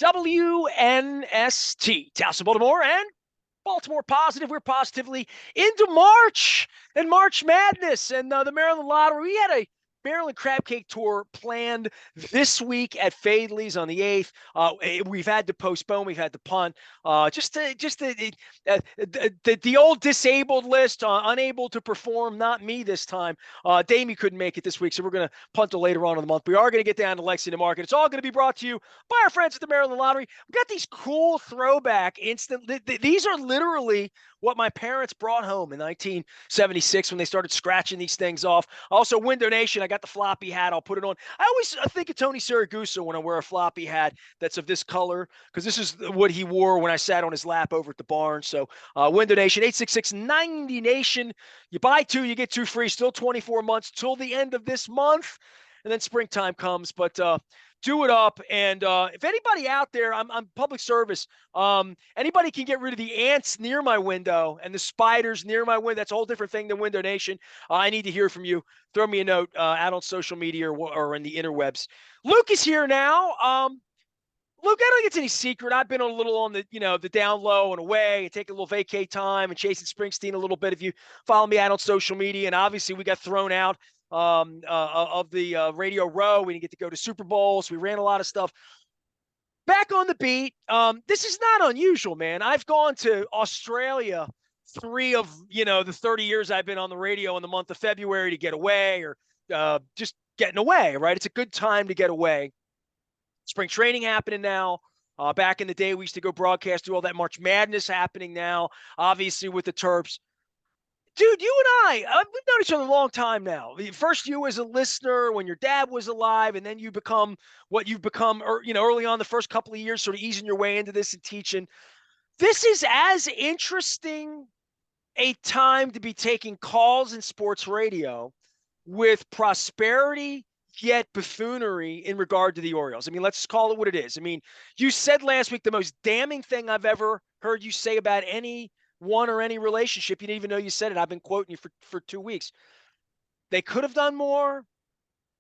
WNST, Towson, Baltimore, and Baltimore Positive. We're positively into March and March Madness and the Maryland Lottery. We had a Maryland Crab Cake Tour planned this week at Fadley's on the 8th. We've had to postpone. We've had to punt. The old disabled list, unable to perform. Not me this time. Damie couldn't make it this week, so we're going to punt till later on in the month. We are going to get down to Lexington Market. It's all going to be brought to you by our friends at the Maryland Lottery. We've got these cool throwback instant. These are literally what my parents brought home in 1976 when they started scratching these things off. Also, Win Donation, I got the floppy hat. I'll put it on. I always think of Tony Siragusa when I wear a floppy hat that's of this color, because this is what he wore when I sat on his lap over at the barn. So Win Donation, 866-90-NATION. You buy two, you get two free. Still 24 months till the end of this month, and then springtime comes. But do it up. And if anybody out there, I'm public service. Anybody can get rid of the ants near my window and the spiders near my window. That's a whole different thing than Win Donation. I need to hear from you. Throw me a note out on social media or in the interwebs. Luke is here now. Luke, I don't think it's any secret. I've been a little on the, the down low and away and take a little vacay time and chasing Springsteen a little bit. If you follow me out on social media, and obviously we got thrown out of the Radio Row. We didn't get to go to Super Bowls. We ran a lot of stuff. Back on the beat. This is not unusual, man. I've gone to Australia 3 of, the 30 years I've been on the radio in the month of February to get away or just getting away, right? It's a good time to get away. Spring training happening now. Back in the day, we used to go broadcast, do all that March Madness happening now, obviously with the Terps. Dude, you and I, we've known each other a long time now. First, you as a listener when your dad was alive, and then you become what you've become, early on the first couple of years, sort of easing your way into this and teaching. This is as interesting a time to be taking calls in sports radio with prosperity yet buffoonery in regard to the Orioles. I mean, let's call it what it is. I mean, you said last week the most damning thing I've ever heard you say about any one or any relationship. You didn't even know you said it. I've been quoting you for 2 weeks. They could have done more.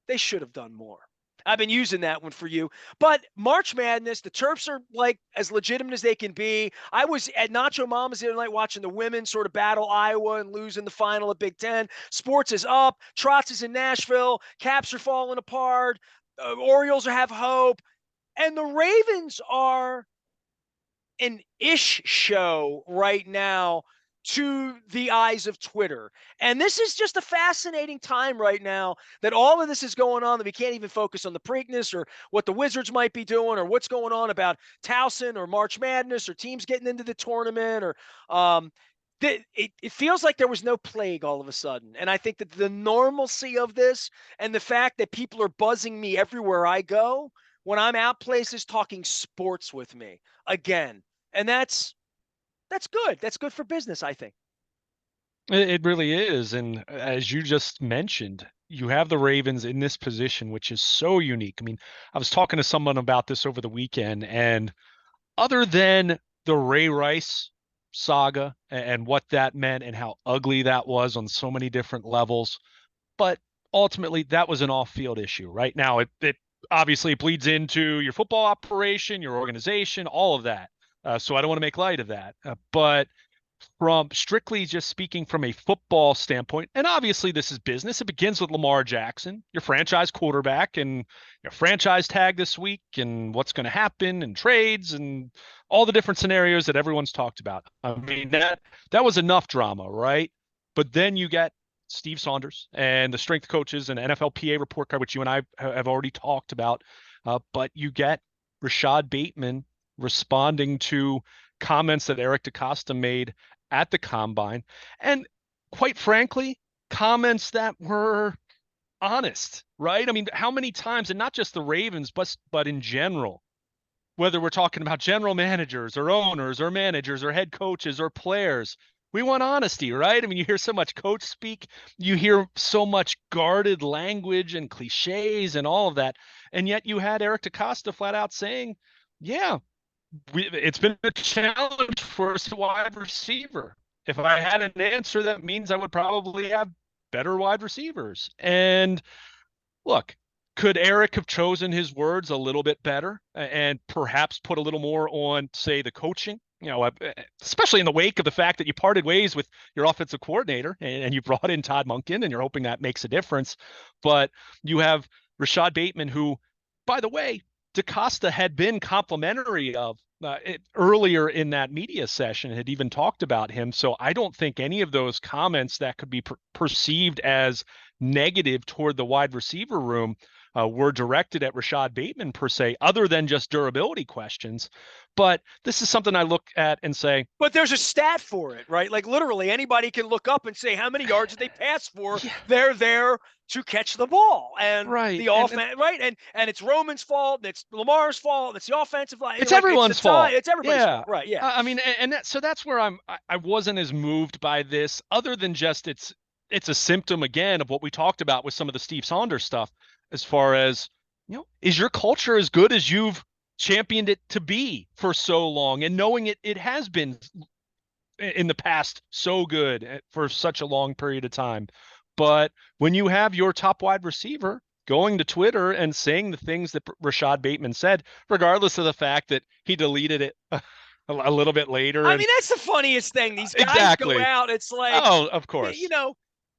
They should have done more. I've been using that one for you. But March Madness, the Terps are like as legitimate as they can be. I was at Nacho Mama's the other night watching the women sort of battle Iowa and lose in the final of Big Ten. Sports is up. Trotz is in Nashville. Caps are falling apart. Orioles have hope. And the Ravens are an ish show right now to the eyes of Twitter. And this is just a fascinating time right now that all of this is going on, that we can't even focus on the Preakness or what the Wizards might be doing or what's going on about Towson or March Madness or teams getting into the tournament or it feels like there was no plague all of a sudden. And I think that the normalcy of this and the fact that people are buzzing me everywhere I go when I'm out places talking sports with me again. And that's good. That's good for business, I think. It really is. And as you just mentioned, you have the Ravens in this position, which is so unique. I mean, I was talking to someone about this over the weekend, and other than the Ray Rice saga and what that meant and how ugly that was on so many different levels, but ultimately that was an off-field issue. Right now, it obviously bleeds into your football operation, your organization, all of that. So I don't want to make light of that. But from strictly just speaking from a football standpoint, and obviously this is business. It begins with Lamar Jackson, your franchise quarterback, and your franchise tag this week, and what's going to happen, and trades, and all the different scenarios that everyone's talked about. I mean, that was enough drama, right? But then you get Steve Saunders and the strength coaches and NFLPA report card, which you and I have already talked about. But you get Rashod Bateman responding to comments that Eric DeCosta made at the Combine. And quite frankly, comments that were honest, right? I mean, how many times, and not just the Ravens, but in general, whether we're talking about general managers or owners or managers or head coaches or players, we want honesty, right? I mean, you hear so much coach speak, you hear so much guarded language and cliches and all of that. And yet you had Eric DeCosta flat out saying, yeah, it's been a challenge for us to wide receiver. If I had an answer, that means I would probably have better wide receivers. And look, Could Eric have chosen his words a little bit better and perhaps put a little more on, say, the coaching? Especially in the wake of the fact that you parted ways with your offensive coordinator and you brought in Todd Monken, and you're hoping that makes a difference. But you have Rashod Bateman, who, by the way, DeCosta had been complimentary of earlier in that media session, had even talked about him. So I don't think any of those comments that could be perceived as negative toward the wide receiver room were directed at Rashod Bateman per se, other than just durability questions. But this is something I look at and say, but there's a stat for it, right? Like literally anybody can look up and say how many yards did they pass for. yeah, They're there to catch the ball, and right. the offense, right? And it's Roman's fault, and it's Lamar's fault, and it's the offensive line. It's Like it's the everyone's time, fault. it's everybody's Yeah. fault, right? Yeah. I mean, and so that's where I wasn't as moved by this, other than just it's a symptom again of what we talked about with some of the Steve Saunders stuff, as far as, is your culture as good as you've championed it to be for so long, and knowing it has been in the past so good for such a long period of time. But when you have your top wide receiver going to Twitter and saying the things that Rashod Bateman said, regardless of the fact that he deleted it a little bit later. I And mean, that's the funniest thing. These guys go exactly. out. It's like, Oh, of course. you know,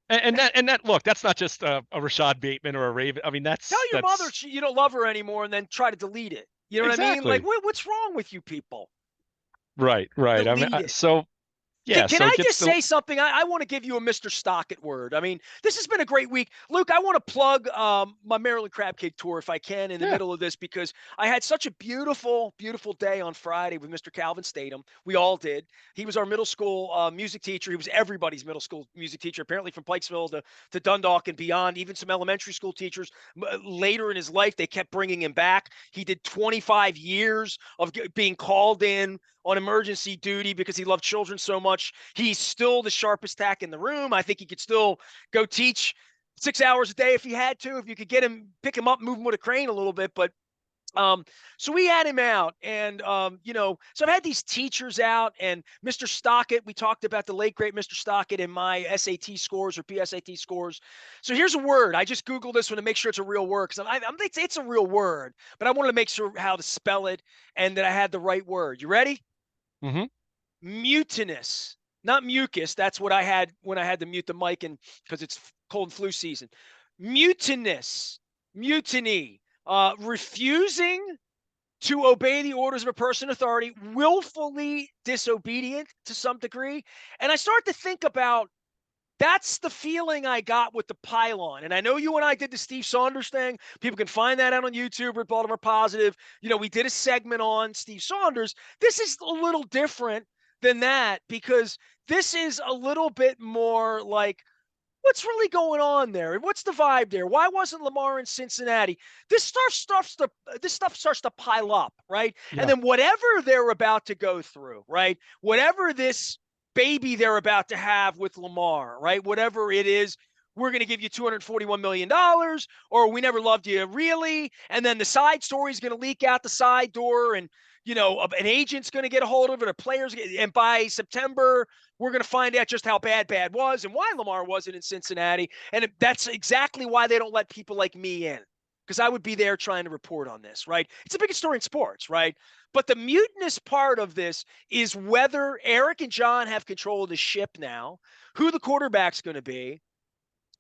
And that look, that's not just a Rashod Bateman or a Raven. I mean, tell your mother that's you don't love her anymore, and then try to delete it. You know what I mean? Like, exactly what's wrong with you people? right. I mean, Delete it. so yeah, Can so I it gets just say something? I want to give you a Mr. Stockett word. I mean, this has been a great week. Luke, I want to plug my Maryland Crab Cake tour if I can in the yeah. middle of this, because I had such a beautiful, beautiful day on Friday with Mr. Calvin Statham. We all did. He was our middle school music teacher. He was everybody's middle school music teacher, apparently from Pikesville to Dundalk and beyond, even some elementary school teachers. Later in his life, they kept bringing him back. He did 25 years of being called in on emergency duty because he loved children so much. He's still the sharpest tack in the room. I think he could still go teach 6 hours a day if he had to, if you could get him, pick him up, move him with a crane a little bit. But so we had him out, and so I've had these teachers out, and Mr. Stockett, we talked about the late great Mr. Stockett and my SAT scores or PSAT scores. So here's a word. I just Googled this one to make sure it's a real word, because it's a real word, but I wanted to make sure how to spell it and that I had the right word. You ready? Mm-hmm. Mutinous, not mucus. That's what I had when I had to mute the mic, and because it's cold and flu season. Mutinous, mutiny, refusing to obey the orders of a person in authority, willfully disobedient to some degree. And I start to think about, that's the feeling I got with the pylon. And I know you and I did the Steve Saunders thing. People can find that out on YouTube at Baltimore Positive. We did a segment on Steve Saunders. This is a little different than that, because this is a little bit more like, what's really going on there? What's the vibe there? Why wasn't Lamar in Cincinnati? This stuff starts to pile up, right? And Yeah. then whatever they're about to go through, right? Whatever this baby they're about to have with Lamar, right? Whatever it is, we're going to give you $241 million, or we never loved you really. And then the side story is going to leak out the side door, and an agent's going to get a hold of it, or players, and by September, we're going to find out just how bad was and why Lamar wasn't in Cincinnati. And that's exactly why they don't let people like me in, because I would be there trying to report on this, right? It's the biggest story in sports, right? But the mutinous part of this is whether Eric and John have control of the ship now, who the quarterback's going to be.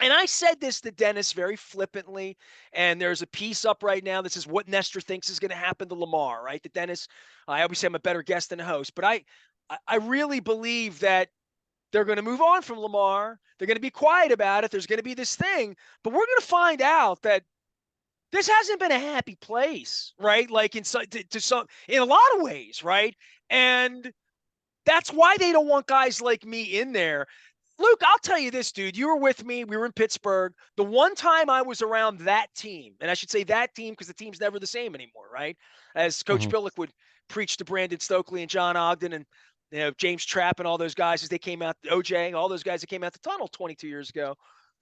And I said this to Dennis very flippantly, and there's a piece up right now that says what Nestor thinks is going to happen to Lamar, right? That Dennis, I always say I'm a better guest than a host, but I really believe that they're going to move on from Lamar. They're going to be quiet about it. There's going to be this thing, but we're going to find out that this hasn't been a happy place, right? Like in a lot of ways, right? And that's why they don't want guys like me in there. Luke, I'll tell you this, dude. You were with me. We were in Pittsburgh. The one time I was around that team, and I should say that team because the team's never the same anymore, right? As Coach Mm-hmm. Billick would preach to Brandon Stokely and John Ogden and James Trapp and all those guys as they came out, OJ, all those guys that came out the tunnel 22 years ago.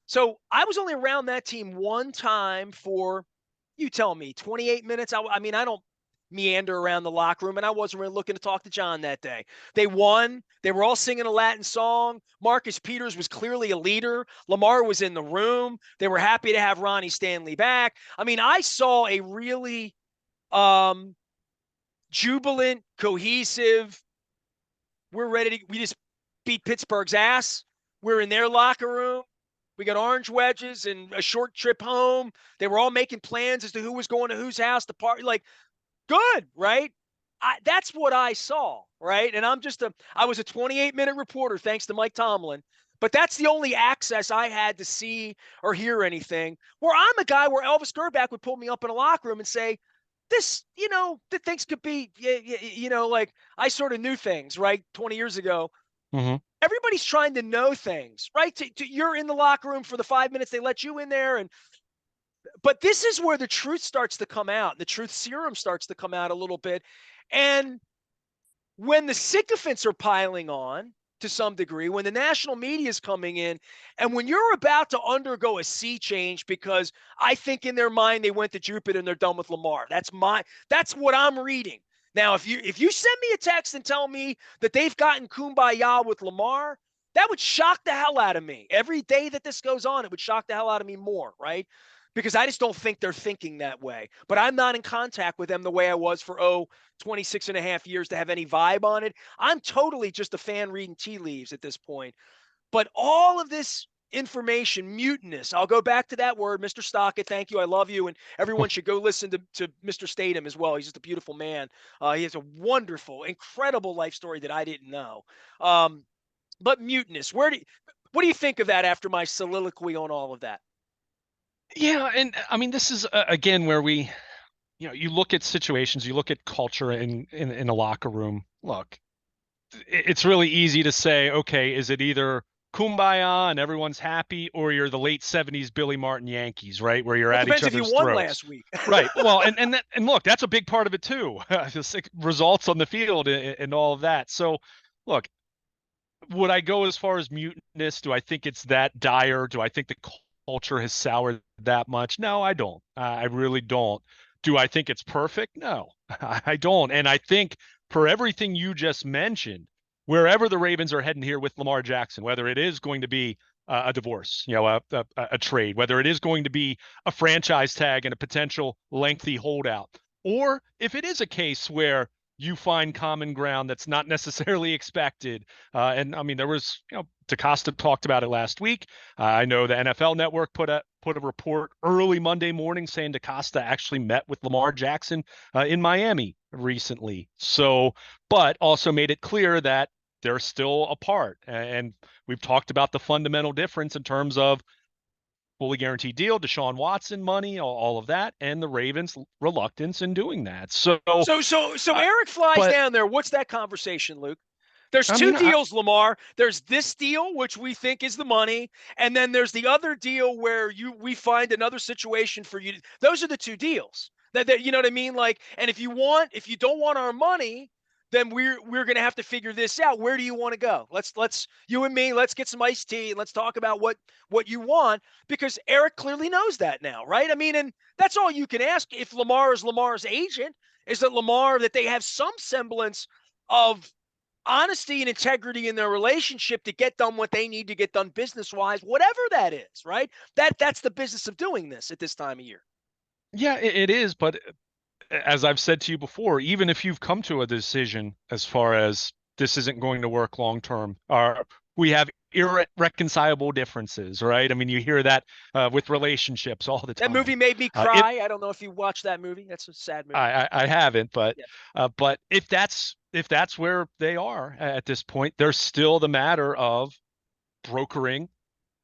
So I was only around that team one time for, you tell me, 28 minutes. I mean, I don't meander around the locker room, and I wasn't really looking to talk to John that day. They won. They were all singing a Latin song. Marcus Peters was clearly a leader. Lamar was in the room. They were happy to have Ronnie Stanley back. I mean, I saw a really jubilant, cohesive, we just beat Pittsburgh's ass. We're in their locker room. We got orange wedges and a short trip home. They were all making plans as to who was going to whose house to party. Like, good, right? That's what I saw, right? And I was a 28-minute reporter, thanks to Mike Tomlin. But that's the only access I had to see or hear anything. Where I'm a guy where Elvis Gerback would pull me up in a locker room and say, this, that things could be, like I sort of knew things, right? 20 years ago. Mm-hmm. Everybody's trying to know things, right? You're in the locker room for the 5 minutes they let you in there. But this is where the truth starts to come out. The truth serum starts to come out a little bit. And when the sycophants are piling on to some degree, when the national media is coming in, and when you're about to undergo a sea change because I think in their mind they went to Jupiter and they're done with Lamar. That's what I'm reading. Now, if you send me a text and tell me that they've gotten kumbaya with Lamar, that would shock the hell out of me. Every day that this goes on, it would shock the hell out of me more, right? Because I just don't think they're thinking that way. But I'm not in contact with them the way I was for, 26 and a half years to have any vibe on it. I'm totally just a fan reading tea leaves at this point. But all of this information, mutinous, I'll go back to that word, Mr. Stockett, thank you, I love you, and everyone should go listen to Mr. Statham as well. He's just a beautiful man. He has a wonderful, incredible life story that I didn't know. But mutinous, what do you think of that after my soliloquy on all of that? Yeah, and I mean, this is again where you look at situations, you look at culture in a locker room. Look, it's really easy to say, okay, is it either kumbaya and everyone's happy, or you're the late '70s Billy Martin Yankees, right, where you're Well, it at each depends if you other's won throats. last week. Right. Well, and look, that's a big part of it too. The results on the field and all of that. So, look, would I go as far as mutinous? Do I think it's that dire? Do I think the culture has soured that much? No, I don't. I really don't. Do I think it's perfect? No, I don't. And I think for everything you just mentioned, wherever the Ravens are heading here with Lamar Jackson, whether it is going to be a divorce, a trade, whether it is going to be a franchise tag and a potential lengthy holdout, or if it is a case where you find common ground that's not necessarily expected. And I mean, there was, DeCosta talked about it last week. I know the NFL Network put a report early Monday morning saying DeCosta actually met with Lamar Jackson in Miami recently. So, but also made it clear that they're still apart. And we've talked about the fundamental difference in terms of fully guaranteed deal, Deshaun Watson money, all of that, and the Ravens' reluctance in doing that. So Eric flies but down there. What's that conversation, Luke? There's I two mean, deals, Lamar. There's this deal, which we think is the money, and then there's the other deal where we find another situation for you. Those are the two deals. That you know what I mean? Like, and if you don't want our money, then we're gonna have to figure this out. Where do you want to go? Let's you and me, let's get some iced tea and let's talk about what you want, because Eric clearly knows that now, right? I mean, and that's all you can ask if Lamar is Lamar's agent, is that they have some semblance of honesty and integrity in their relationship to get done what they need to get done business-wise, whatever that is, right? That's the business of doing this at this time of year. yeah, it is. But as I've said to you before, even if you've come to a decision as far as this isn't going to work long term, or we have irreconcilable differences, right? I mean, you hear that with relationships all the That time. movie made me cry. I don't know if you watched that movie. That's a sad movie. I haven't, Yeah. but if that's where they are at this point, there's still the matter of brokering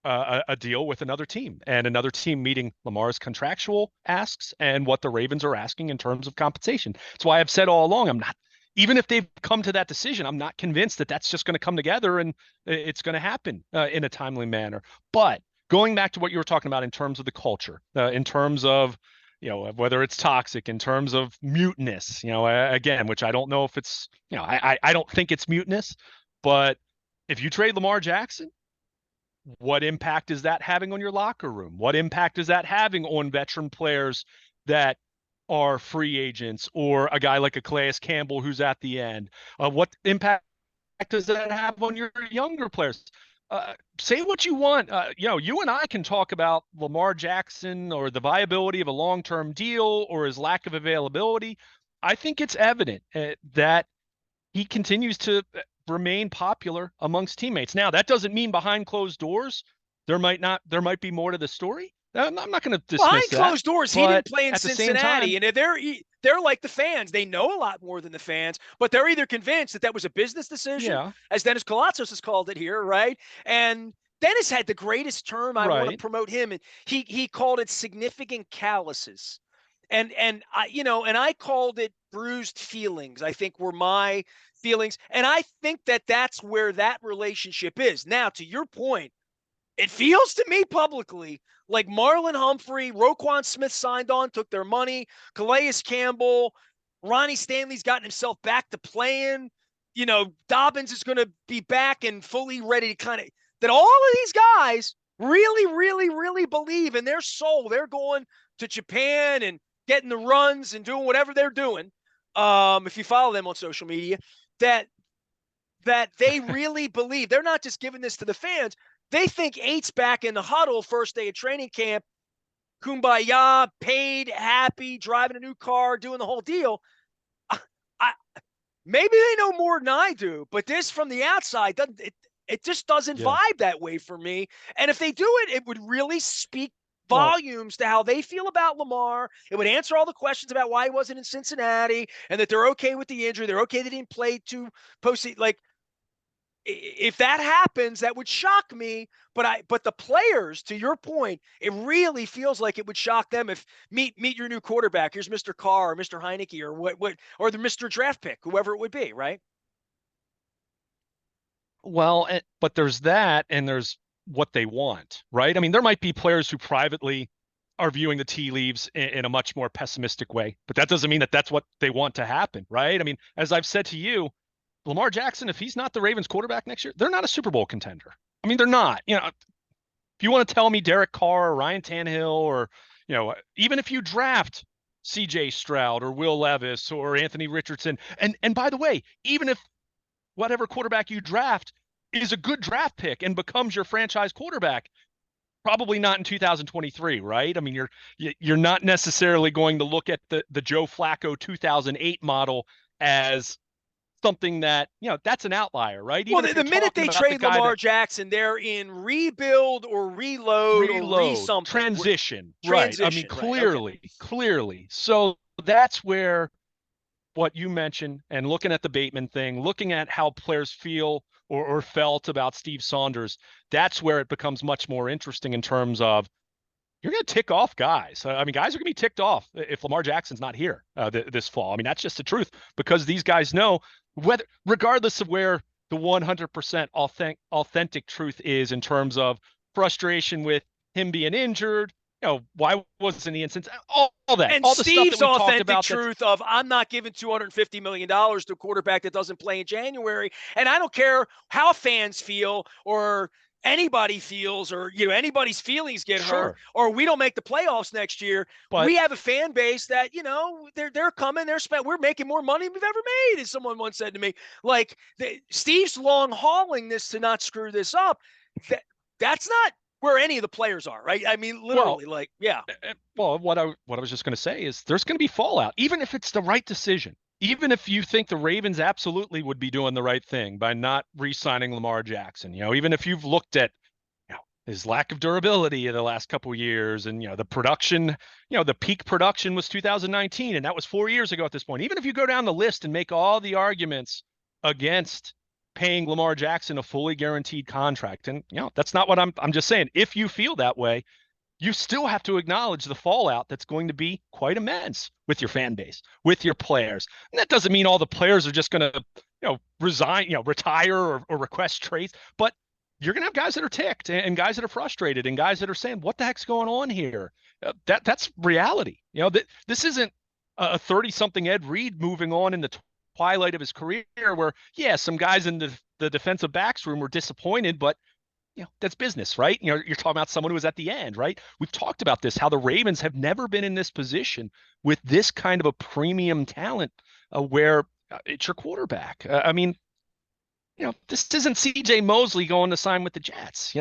a deal with another team, and another team meeting Lamar's contractual asks and what the Ravens are asking in terms of compensation. That's why I've said all along, I'm not, even if they've come to that decision, I'm not convinced that that's just going to come together and it's going to happen in a timely manner. But going back to what you were talking about in terms of the culture, in terms of, whether it's toxic, in terms of mutinous, again, which I don't know if it's, I don't think it's mutinous, but if you trade Lamar Jackson, what impact is that having on your locker room? What impact is that having on veteran players that are free agents or a guy like a Calais Campbell who's at the end? What impact does that have on your younger players? Say what you want. You and I can talk about Lamar Jackson or the viability of a long-term deal or his lack of availability. I think it's evident that he continues to remain popular amongst teammates. Now, that doesn't mean behind closed doors there might be more to the story. I'm not going to dismiss Behind that, closed doors, he but didn't play in at the same time, Cincinnati, and they're like the fans. They know a lot more than the fans, but they're either convinced that that was a business decision, yeah, as Dennis Kolatzos has called it here, right? And Dennis had the greatest term. I want to right. promote him, and he called it significant calluses, and I called it bruised feelings. I think were my feelings, and I think that that's where that relationship is now. To your point, it feels to me publicly like Marlon Humphrey, Roquan Smith signed on, took their money. Calais Campbell, Ronnie Stanley's gotten himself back to playing. Dobbins is going to be back and fully ready to kind of that. All of these guys really, really, really believe in their soul. They're going to Japan and getting the runs and doing whatever they're doing. If you follow them on social media, that they really believe they're not just giving this to the fans. They think Eight's back in the huddle first day of training camp, kumbaya, paid, happy, driving a new car, doing the whole deal. I maybe they know more than I do, but this from the outside doesn't it just doesn't Yeah. vibe that way for me. And if they do it, it would really speak Well, volumes to how they feel about Lamar. It would answer all the questions about why he wasn't in Cincinnati and that they're okay with the injury. They're okay they didn't play two postseason. Like if that happens, that would shock me. But the players, to your point, it really feels like it would shock them if meet your new quarterback. Here's Mr. Carr or Mr. Heineke or what or the Mr. Draft pick, whoever it would be, right? but there's that, and there's what they want, right? I mean, there might be players who privately are viewing the tea leaves in a much more pessimistic way, but that doesn't mean that that's what they want to happen, right? I mean, as I've said to you, Lamar Jackson, if he's not the Ravens quarterback next year, they're not a Super Bowl contender. I mean, they're not. If you want to tell me Derek Carr or Ryan Tannehill or, even if you draft CJ Stroud or Will Levis or Anthony Richardson, and by the way, even if whatever quarterback you draft is a good draft pick and becomes your franchise quarterback, probably not in 2023, right? I mean, you're not necessarily going to look at the Joe Flacco 2008 model as something that, that's an outlier, right? Well, Even if the you're minute talking they about the trade guy Lamar that Jackson, they're in rebuild or reload or reload, something. transition, right? I mean, Transition, right? Okay. clearly. So that's where what you mentioned and looking at the Bateman thing, looking at how players feel or felt about Steve Saunders, that's where it becomes much more interesting in terms of you're going to tick off guys. I mean, guys are going to be ticked off if Lamar Jackson's not here this fall. I mean, that's just the truth because these guys know regardless of where the 100% authentic truth is in terms of frustration with him being injured. Why wasn't he in since And all the stuff that Steve's we talked authentic about that's truth of I'm not giving $250 million to a quarterback that doesn't play in January. And I don't care how fans feel or anybody feels or anybody's feelings get hurt sure, or we don't make the playoffs next year. but We have a fan base that they're coming, we're making more money than we've ever made, as someone once said to me. Like Steve's long hauling this to not screw this up. That's not where any of the players are, right? I mean, well, literally, like, yeah. what I was just going to say is there's going to be fallout, even if it's the right decision. Even if you think the Ravens absolutely would be doing the right thing by not re-signing Lamar Jackson, even if you've looked at his lack of durability in the last couple of years, and the production, the peak production was 2019, and that was 4 years ago at this point. Even if you go down the list and make all the arguments against paying Lamar Jackson a fully guaranteed contract, and that's not what I'm just saying. If you feel that way, you still have to acknowledge the fallout that's going to be quite immense with your fan base, with your players. And that doesn't mean all the players are just going to, resign, retire or request trades, but you're going to have guys that are ticked and guys that are frustrated and guys that are saying, what the heck's going on here? That's reality. This isn't a 30-something Ed Reed moving on in the twilight of his career where, yeah, some guys in the defensive backs room were disappointed, but that's business, right? You're talking about someone who was at the end, right? We've talked about this, how the Ravens have never been in this position with this kind of a premium talent where it's your quarterback. I mean, this isn't C.J. Mosley going to sign with the Jets.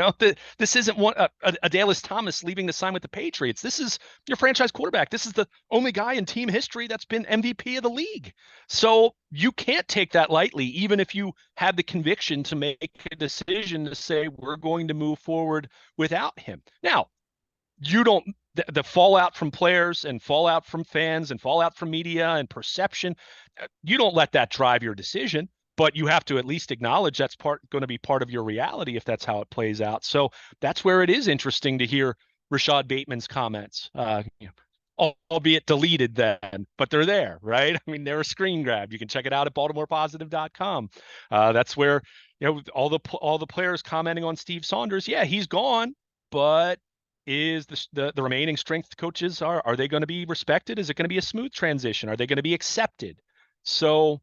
This isn't a Dallas Thomas leaving to sign with the Patriots. This is your franchise quarterback. This is the only guy in team history that's been MVP of the league. So you can't take that lightly, even if you have the conviction to make a decision to say we're going to move forward without him. Now, you don't the fallout from players and fallout from fans and fallout from media and perception, you don't let that drive your decision, but you have to at least acknowledge that's going to be part of your reality if that's how it plays out. So that's where it is interesting to hear Rashod Bateman's comments, albeit deleted then, but they're there, right? I mean, they're a screen grab. You can check it out at baltimorepositive.com. That's where all the players commenting on Steve Saunders. Yeah, he's gone, but is the remaining strength coaches, are they going to be respected? Is it going to be a smooth transition? Are they going to be accepted? So,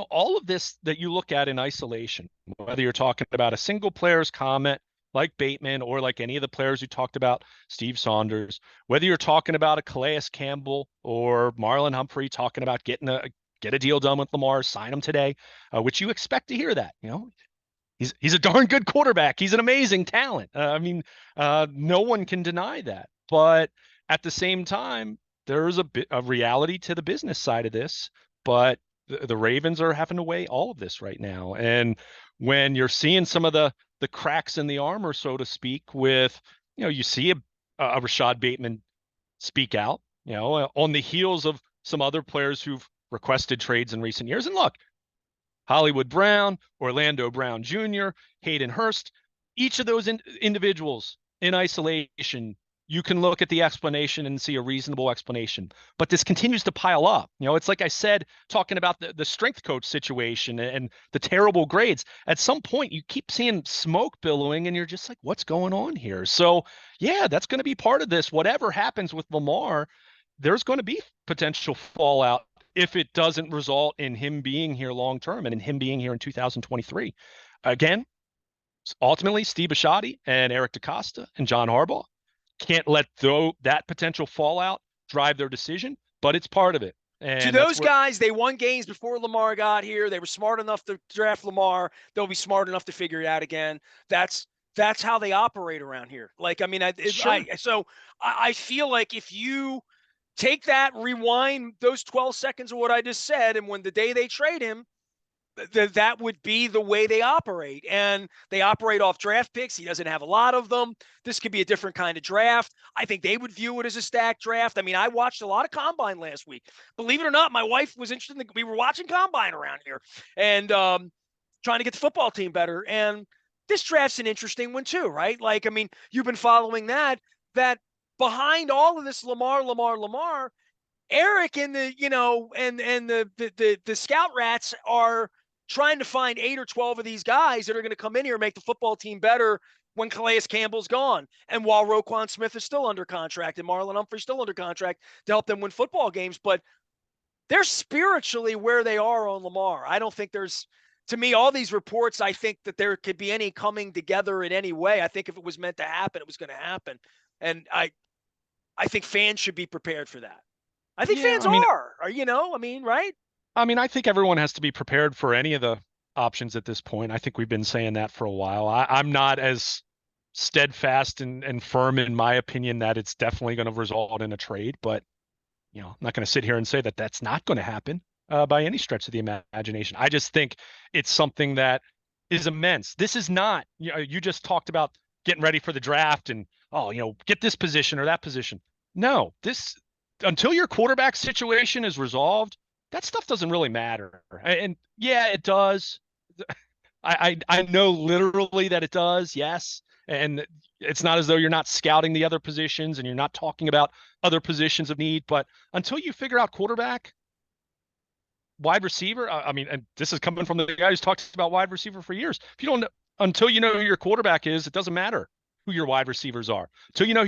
all of this that you look at in isolation, whether you're talking about a single player's comment like Bateman or like any of the players who talked about Steve Saunders, whether you're talking about a Calais Campbell or Marlon Humphrey talking about get a deal done with Lamar, sign him today, which you expect to hear that, He's a darn good quarterback. He's an amazing talent. No one can deny that. But at the same time, there's a bit of reality to the business side of this. But the Ravens are having to weigh all of this right now. And when you're seeing some of the cracks in the armor, so to speak, with you see a Rashod Bateman speak out, on the heels of some other players who've requested trades in recent years. And look, Hollywood Brown, Orlando Brown Jr., Hayden Hurst, each of those individuals in isolation, you can look at the explanation and see a reasonable explanation. But this continues to pile up. It's like I said, talking about the strength coach situation and the terrible grades. At some point, you keep seeing smoke billowing and you're just like, what's going on here? So, yeah, that's going to be part of this. Whatever happens with Lamar, there's going to be potential fallout if it doesn't result in him being here long term and in him being here in 2023. Again, ultimately, Steve Bisciotti and Eric DeCosta and John Harbaugh can't let that potential fallout drive their decision, but it's part of it. And to those guys, they won games before Lamar got here. They were smart enough to draft Lamar. They'll be smart enough to figure it out again. That's how they operate around here. So I feel like if you take that, rewind those 12 seconds of what I just said, and when the day they trade him, that would be the way they operate. And they operate off draft picks. He doesn't have a lot of them. This could be a different kind of draft. I think they would view it as a stacked draft. I mean, I watched a lot of Combine last week. Believe it or not, my wife was interested we were watching Combine around here and trying to get the football team better. And this draft's an interesting one too, right? Like, I mean, you've been following that behind all of this Lamar, Eric and the scout rats are trying to find 8 or 12 of these guys that are going to come in here and make the football team better when Calais Campbell's gone. And while Roquan Smith is still under contract and Marlon Humphrey's still under contract to help them win football games. But they're spiritually where they are on Lamar. I don't think to me, all these reports, I think that there could be any coming together in any way. I think if it was meant to happen, it was going to happen. And I think fans should be prepared for that. I think fans are, right? I think everyone has to be prepared for any of the options at this point. I think we've been saying that for a while. I'm not as steadfast and firm in my opinion that it's definitely going to result in a trade, but I'm not going to sit here and say that that's not going to happen by any stretch of the imagination. I just think it's something that is immense. This is not, you just talked about getting ready for the draft and, get this position or that position. No, until your quarterback situation is resolved, that stuff doesn't really matter. And yeah, it does. I know literally that it does. Yes. And it's not as though you're not scouting the other positions and you're not talking about other positions of need, but until you figure out quarterback, wide receiver, and this is coming from the guy who's talked about wide receiver for years. If you don't know, until you know who your quarterback is, it doesn't matter who your wide receivers are. Until you know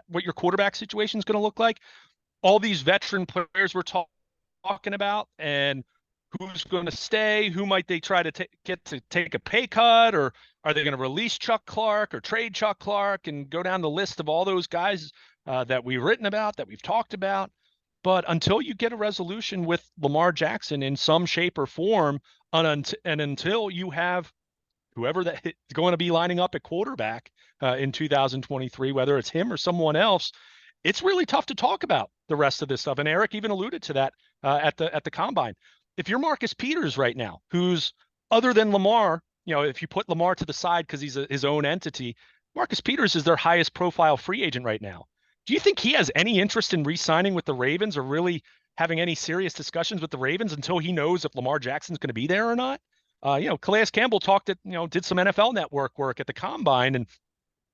what your quarterback situation is going to look like. All these veteran players we're talking about and who's going to stay, who might they try to get to take a pay cut, or are they going to release Chuck Clark or trade Chuck Clark and go down the list of all those guys that we've written about, that we've talked about. But until you get a resolution with Lamar Jackson in some shape or form, and until you have whoever that is going to be lining up at quarterback in 2023, whether it's him or someone else, it's really tough to talk about the rest of this stuff. And Eric even alluded to that at the combine. If you're Marcus Peters right now, who's other than Lamar, if you put Lamar to the side because he's his own entity, Marcus Peters is their highest profile free agent right now. Do you think he has any interest in re-signing with the Ravens or really having any serious discussions with the Ravens until he knows if Lamar Jackson's going to be there or not? Calais Campbell did some NFL Network work at the combine, and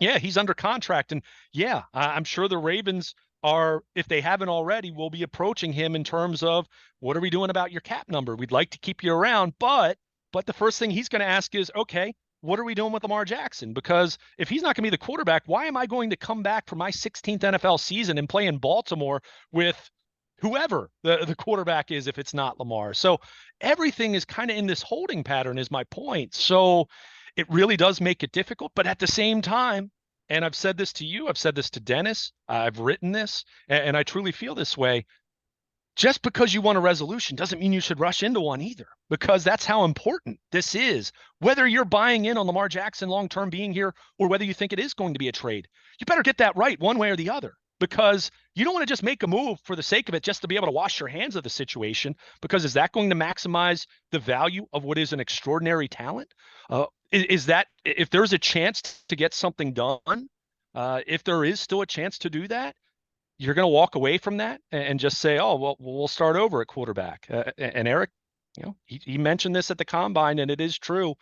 yeah, he's under contract. And yeah, I'm sure the Ravens are, if they haven't already, will be approaching him in terms of what are we doing about your cap number? We'd like to keep you around, but the first thing he's going to ask is, okay, what are we doing with Lamar Jackson? Because if he's not going to be the quarterback, why am I going to come back for my 16th NFL season and play in Baltimore with whoever the quarterback is if it's not Lamar? So everything is kind of in this holding pattern is my point. So it really does make it difficult. But at the same time, and I've said this to you, I've said this to Dennis, I've written this, and I truly feel this way. Just because you want a resolution doesn't mean you should rush into one either, because that's how important this is. Whether you're buying in on Lamar Jackson long-term being here or whether you think it is going to be a trade, you better get that right one way or the other, because you don't want to just make a move for the sake of it just to be able to wash your hands of the situation, because is that going to maximize the value of what is an extraordinary talent? Is that if there's a chance to get something done, if there is still a chance to do that, you're going to walk away from that and just say, oh, well, we'll start over at quarterback. And Eric, he mentioned this at the combine, and it is true.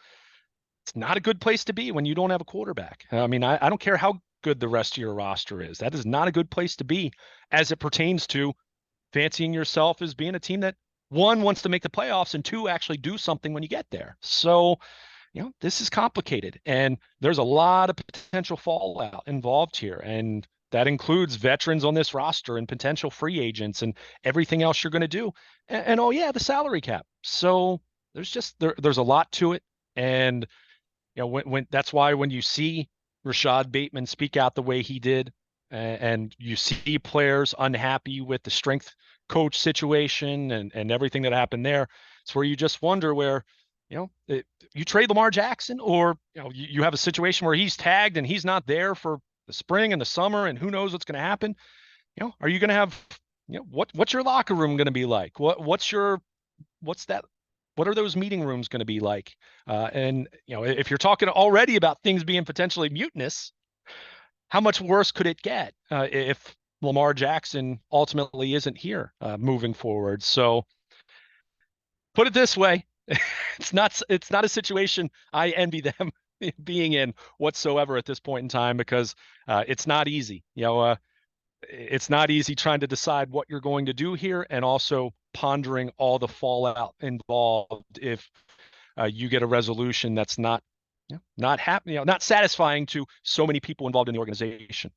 It's not a good place to be when you don't have a quarterback. I mean, I don't care how good the rest of your roster is. That is not a good place to be as it pertains to fancying yourself as being a team that, one, wants to make the playoffs, and two, actually do something when you get there. So, this is complicated, and there's a lot of potential fallout involved here. And that includes veterans on this roster and potential free agents and everything else you're going to do. And oh yeah, the salary cap. So there's a lot to it. And when that's why when you see Rashod Bateman speak out the way he did, and you see players unhappy with the strength coach situation and everything that happened there, it's where you just wonder where, you trade Lamar Jackson, or you have a situation where he's tagged and he's not there for the spring and the summer, and who knows what's going to happen. Are you going to have, what's your locker room going to be like? What are those meeting rooms going to be like? And if you're talking already about things being potentially mutinous, how much worse could it get if Lamar Jackson ultimately isn't here moving forward? So put it this way, it's not a situation I envy them being in whatsoever at this point in time, because it's not easy. It's not easy trying to decide what you're going to do here, and also pondering all the fallout involved if you get a resolution that's not not satisfying to so many people involved in the organization.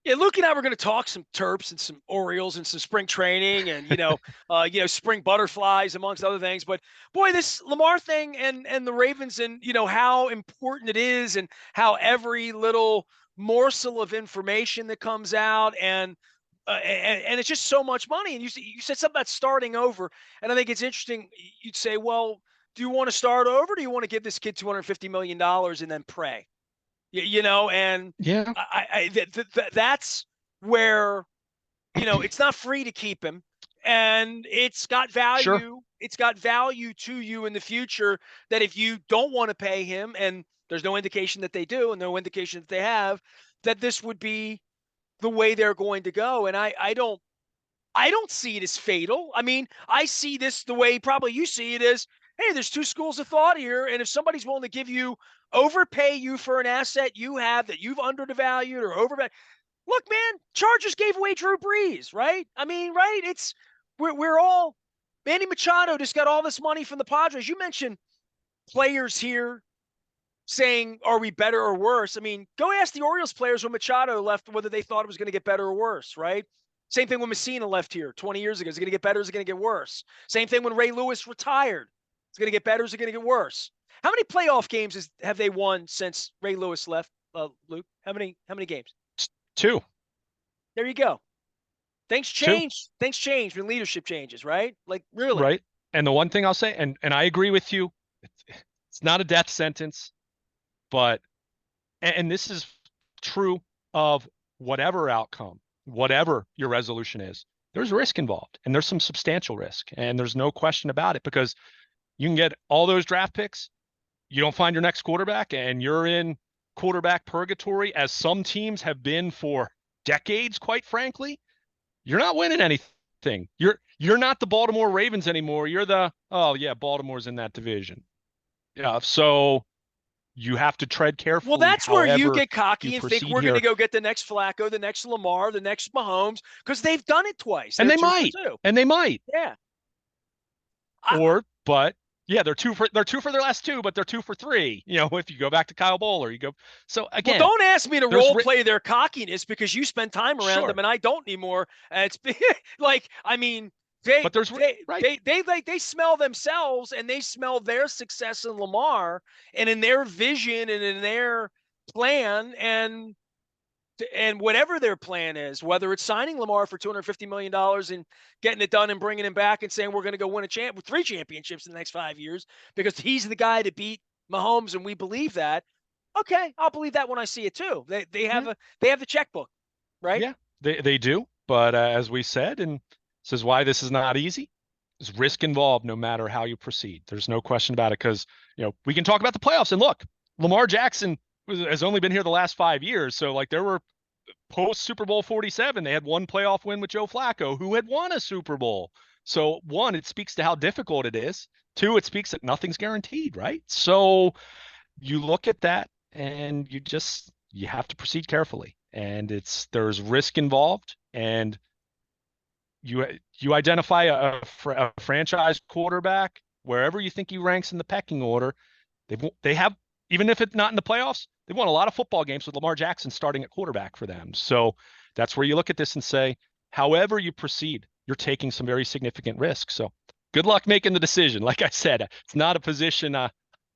Yeah, Luke and I were going to talk some Terps and some Orioles and some spring training and spring butterflies amongst other things. But boy, this Lamar thing and the Ravens, and how important it is, and how every little morsel of information that comes out, and it's just so much money. And you said something about starting over, and I think it's interesting. You'd say, well, do you want to start over? Or do you want to give this kid $250 million and then pray? And Yeah, that's where, it's not free to keep him, and it's got value. sure. It's got value to you in the future, that if you don't want to pay him, and there's no indication that they do, and no indication that they have, that this would be the way they're going to go. And I don't see it as fatal. I mean, I see this the way probably you see it as, hey, there's two schools of thought here. And if somebody's willing to overpay you for an asset you have that you've undervalued or overvalued. Look, man, Chargers gave away Drew Brees, right? I mean, right? We're all, Manny Machado just got all this money from the Padres. You mentioned players here saying, are we better or worse? I mean, go ask the Orioles players when Machado left whether they thought it was going to get better or worse, right? Same thing when Messina left here 20 years ago. Is it going to get better? Is it going to get worse? Same thing when Ray Lewis retired. It's going to get better. Is it going to get worse? How many playoff games have they won since Ray Lewis left, Luke? How many games? 2. There you go. Things 2. change. Things change when leadership changes, right? Like, really. Right. And the one thing I'll say, and I agree with you, it's not a death sentence, but and this is true of whatever outcome, whatever your resolution is, there's risk involved, and there's some substantial risk, and there's no question about it, because you can get all those draft picks, you don't find your next quarterback, and you're in quarterback purgatory, as some teams have been for decades, quite frankly. You're not winning anything. You're not the Baltimore Ravens anymore. You're the, oh yeah, Baltimore's in that division. Yeah, so you have to tread carefully. Well, that's where you get you cocky and think proceed we're going to here. go get the next Flacco, the next Lamar, the next Mahomes, because they've done it twice. And They're they 2 might. for 2. And they might. Yeah. But yeah, they're 2 for their last 2, but they're 2 for 3. You know, if you go back to Kyle Bowler, you go. So again, well, don't ask me to role play their cockiness, because you spend time around Sure. them and I don't anymore. It's like, I mean, they smell themselves, and they smell their success in Lamar and in their vision and in their plan, and whatever their plan is, whether it's signing Lamar for $250 million and getting it done and bringing him back and saying we're going to go win 3 championships in the next 5 years because he's the guy to beat Mahomes and we believe that. Okay, I'll believe that when I see it too. They have the checkbook, right? Yeah, they do. But as we said, and this is why this is not easy. There's risk involved no matter how you proceed. There's no question about it, because we can talk about the playoffs, and look, Lamar Jackson has only been here the last 5 years. So like, there were post Super Bowl 47, they had 1 playoff win with Joe Flacco, who had won a Super Bowl. So 1, it speaks to how difficult it is. 2, it speaks that nothing's guaranteed, right? So you look at that and you have to proceed carefully, and there's risk involved, and you identify a franchise quarterback wherever you think he ranks in the pecking order. They have, even if it's not in the playoffs, they won a lot of football games with Lamar Jackson starting at quarterback for them. So that's where you look at this and say, however you proceed, you're taking some very significant risks. So good luck making the decision. Like I said, it's not a position I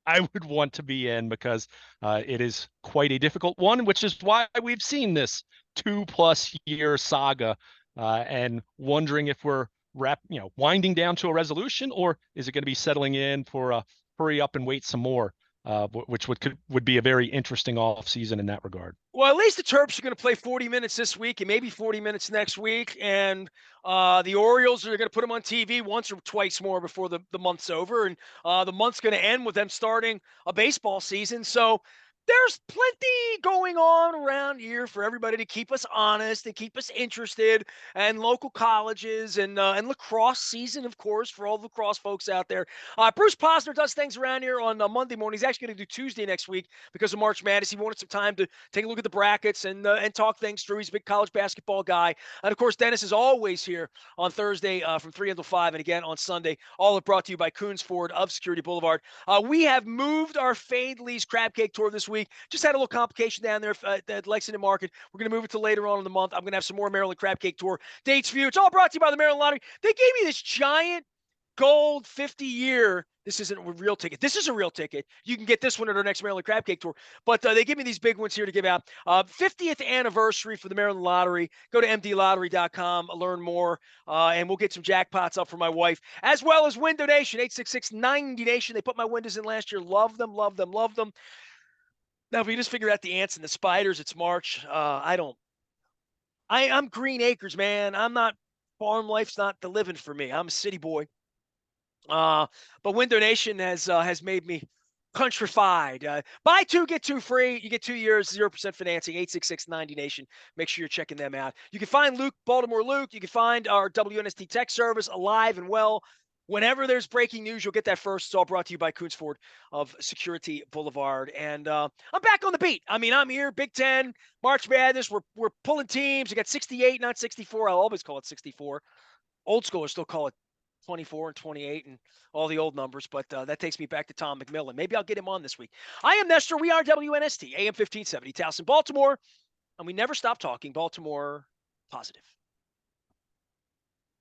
would want to be in, because it is quite a difficult one, which is why we've seen this 2+ year saga, and wondering if we're winding down to a resolution, or is it going to be settling in for a hurry up and wait some more, which would be a very interesting off season in that regard. Well, at least the Terps are going to play 40 minutes this week and maybe 40 minutes next week. And the Orioles are going to put them on TV once or twice more before the month's over. And the month's going to end with them starting a baseball season. So there's plenty going on around here for everybody to keep us honest and keep us interested, and local colleges and lacrosse season, of course, for all the lacrosse folks out there. Bruce Posner does things around here on Monday morning. He's actually going to do Tuesday next week because of March Madness. He wanted some time to take a look at the brackets and talk things through. He's a big college basketball guy. And, of course, Dennis is always here on Thursday from 3 until 5, and again on Sunday. All brought to you by Coons Ford of Security Boulevard. We have moved our Fade Lee's Crab Cake Tour this week. Just had a little complication down there at Lexington Market. We're going to move it to later on in the month. I'm going to have some more Maryland Crab Cake Tour dates for you. It's all brought to you by the Maryland Lottery. They gave me this giant gold 50-year. This isn't a real ticket. This is a real ticket. You can get this one at our next Maryland Crab Cake Tour. But they give me these big ones here to give out. 50th anniversary for the Maryland Lottery. Go to mdlottery.com, learn more, and we'll get some jackpots up for my wife, as well as Win Donation, 866-90-NATION. They put my windows in last year. Love them, love them, love them. Now, if we just figure out the ants and the spiders, it's March. I'm Green Acres, man. I'm not, farm life's not the living for me. I'm a city boy. But Win Donation has made me countrified. Buy 2, get 2 free. You get 2 years, 0% financing, 866-90-NATION. Make sure you're checking them out. You can find Baltimore Luke. You can find our WNST tech service alive and well. Whenever there's breaking news, you'll get that first. It's all brought to you by Coons Ford of Security Boulevard. And I'm back on the beat. I mean, I'm here, Big Ten, March Madness. We're pulling teams. You got 68, not 64. I'll always call it 64. Old schoolers still call it 24 and 28 and all the old numbers, but that takes me back to Tom McMillan. Maybe I'll get him on this week. I am Nestor. We are WNST, AM 1570, Towson, Baltimore, and we never stop talking Baltimore positive.